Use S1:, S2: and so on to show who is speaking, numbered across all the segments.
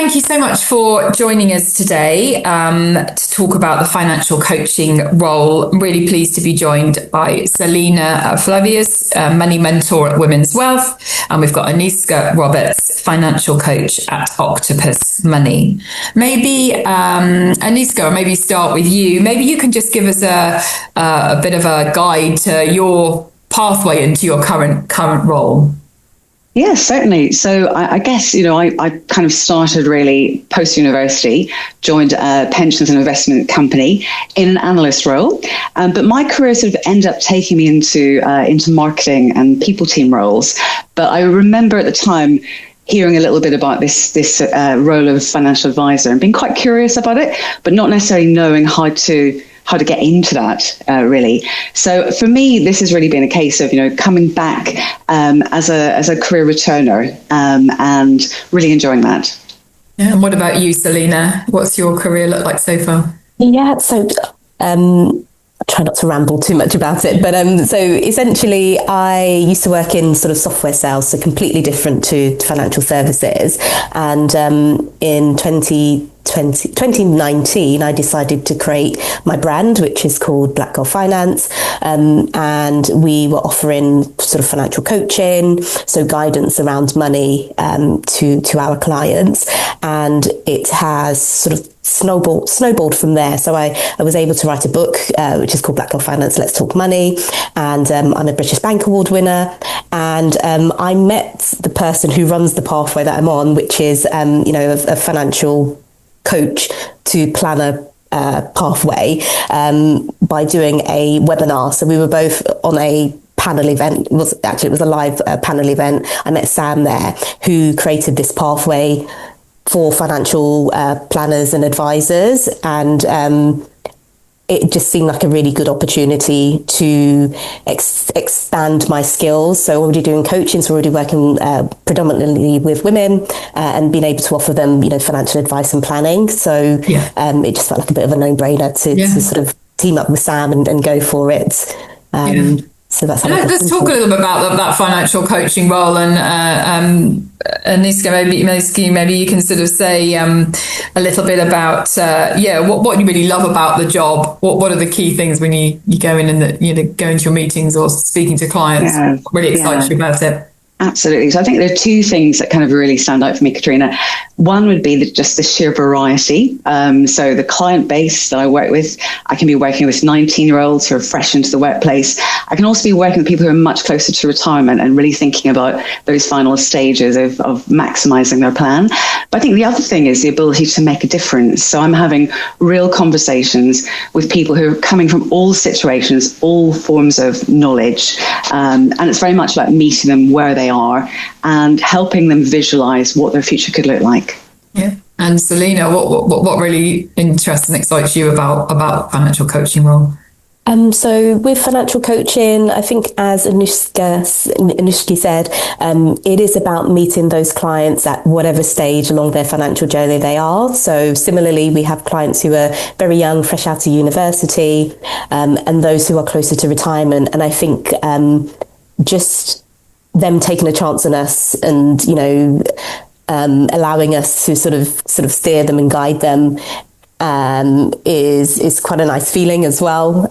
S1: thank you so much for joining us today to talk about the financial coaching role. I'm really pleased to be joined by Selina Flavius, money mentor at Women's Wealth, and we've got Anouski Roberts, financial coach at Octopus Money. Maybe, Anouski, or maybe start with you. Maybe you can just give us a bit of a guide to your pathway into your current role.
S2: Yes, certainly. So I guess, I kind of started really post-university, joined a pensions and investment company in an analyst role. But my career sort of ended up taking me into marketing and people team roles. But I remember at the time hearing a little bit about this role of financial advisor and being quite curious about it, but not necessarily knowing how to get into that, really. So for me, this has really been a case of, coming back as a career returner and really enjoying that.
S1: Yeah. And what about you, Selina? What's your career look like so far?
S3: Yeah, so I try not to ramble too much about it, but so essentially I used to work in sort of software sales, so completely different to financial services. And in 2019, I decided to create my brand, which is called Black Girl Finance. And we were offering sort of financial coaching, so guidance around money to our clients. And it has sort of snowballed from there. So I was able to write a book, which is called Black Girl Finance, Let's Talk Money. And I'm a British Bank Award winner. And I met the person who runs the pathway that I'm on, which is, a financial coach to planner pathway by doing a webinar. So we were both on a panel event. It was a live panel event. I met Sam there, who created this pathway for financial planners and advisors, and it just seemed like a really good opportunity to expand my skills. So already doing coaching, so already working predominantly with women and being able to offer them, financial advice and planning. So it just felt like a bit of a no-brainer to sort of team up with Sam and go for it. So that's how
S1: let's talk a little bit about that financial coaching role, and Anouski, maybe you can sort of say a little bit about what you really love about the job. What are the key things when you go in and go into your meetings or speaking to clients? What really excites you about it?
S2: Absolutely. So I think there are two things that kind of really stand out for me, Katrina. One would be just the sheer variety. So the client base that I work with, I can be working with 19-year-olds who are fresh into the workplace. I can also be working with people who are much closer to retirement and really thinking about those final stages of maximizing their plan. But I think the other thing is the ability to make a difference. So I'm having real conversations with people who are coming from all situations, all forms of knowledge. And it's very much about meeting them where they are and helping them visualize what their future could look like.
S1: Yeah. And Selina, what really interests and excites you about financial coaching role?
S3: So with financial coaching, I think as Anouski said, it is about meeting those clients at whatever stage along their financial journey they are. So similarly, we have clients who are very young, fresh out of university, and those who are closer to retirement. And I think just them taking a chance on us and, allowing us to sort of steer them and guide them is quite a nice feeling as well.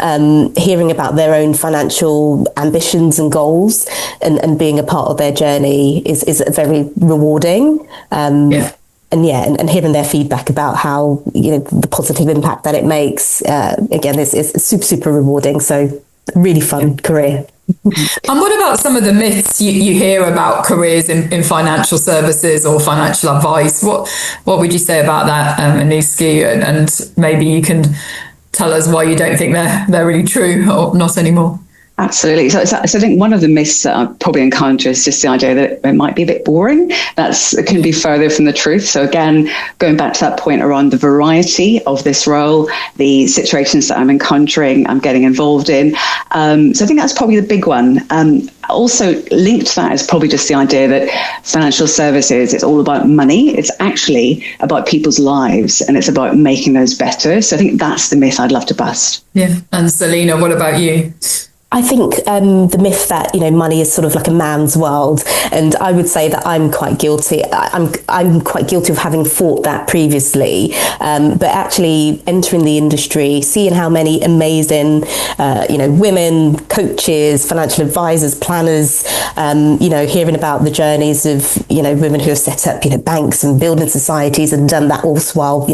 S3: Hearing about their own financial ambitions and goals and being a part of their journey is very rewarding. And hearing their feedback about how, the positive impact that it makes, again, is super, super rewarding. So really fun career.
S1: And what about some of the myths you hear about careers in financial services or financial advice? What would you say about that, Anouski? And maybe you can tell us why you don't think they're really true or not anymore.
S2: Absolutely. So I think one of the myths that I probably encounter is just the idea that it might be a bit boring. It can be further from the truth. So again, going back to that point around the variety of this role, the situations that I'm encountering, I'm getting involved in. So I think that's probably the big one. Also linked to that is probably just the idea that financial services, it's all about money. It's actually about people's lives and it's about making those better. So I think that's the myth I'd love to bust.
S1: Yeah. And Selina, what about you?
S3: I think the myth that money is sort of like a man's world, and I would say that I'm quite guilty. I'm quite guilty of having thought that previously, but actually entering the industry, seeing how many amazing women coaches, financial advisors, planners, hearing about the journeys of women who have set up banks and building societies and done that all while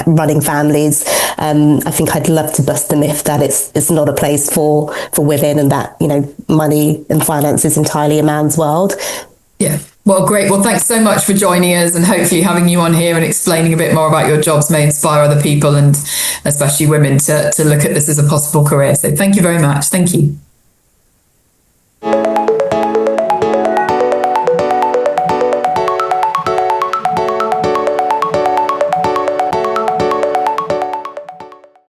S3: running families. I think I'd love to bust the myth that it's not a place for women, and that money and finance is entirely a man's world.
S1: Yeah, well, great. Well, thanks so much for joining us, and hopefully having you on here and explaining a bit more about your jobs may inspire other people, and especially women, to look at this as a possible career. So thank you very much. Thank you.